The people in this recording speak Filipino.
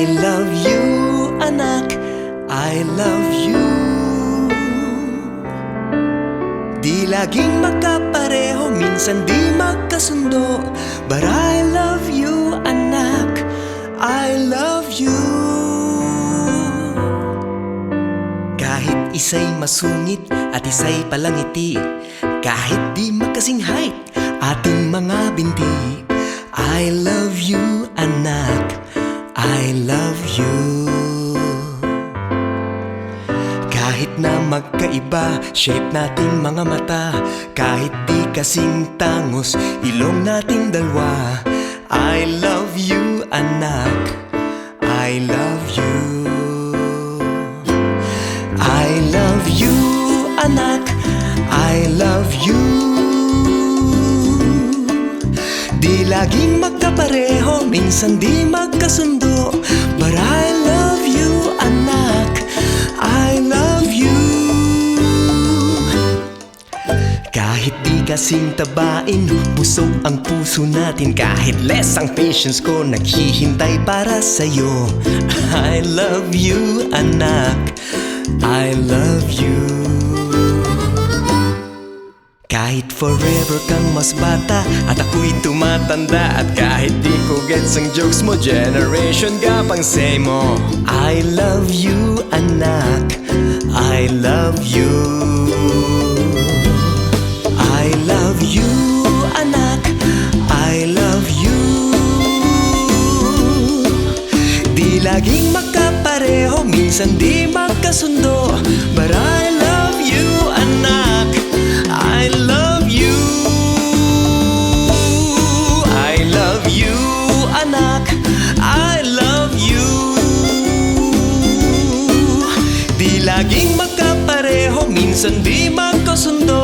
I love you, anak, I love you. Di laging magkapareho, minsan di magkasundo, but I love you, anak, I love you. Kahit isa'y masungit at isa'y palangiti, kahit di magkasing height ating mga binti, I love you, anak, I love you. Kahit na magkaiba shape nating mga mata, kahit di kasing tangos ilong nating dalawa, I love you, anak, I love you. I love you, anak, I love you. Di laging magkapareho, minsan di magkasundo, but I love you, anak, I love you. Kahit di kasing tabain, busog ang puso natin, kahit less ang patience ko, naghihintay para sa'yo. I love you, anak, I love you. Kahit forever kang mas bata at ako'y tumatanda, at kahit di ko gets ang jokes mo, generation gap ang say mo, I love you, anak, I love you. I love you, anak, I love you. Di laging magkapareho, minsan di magkasundo, but I love you, anak, I love you. I love you, anak, I love you. Di laging magkapareho, minsan di magkasundo,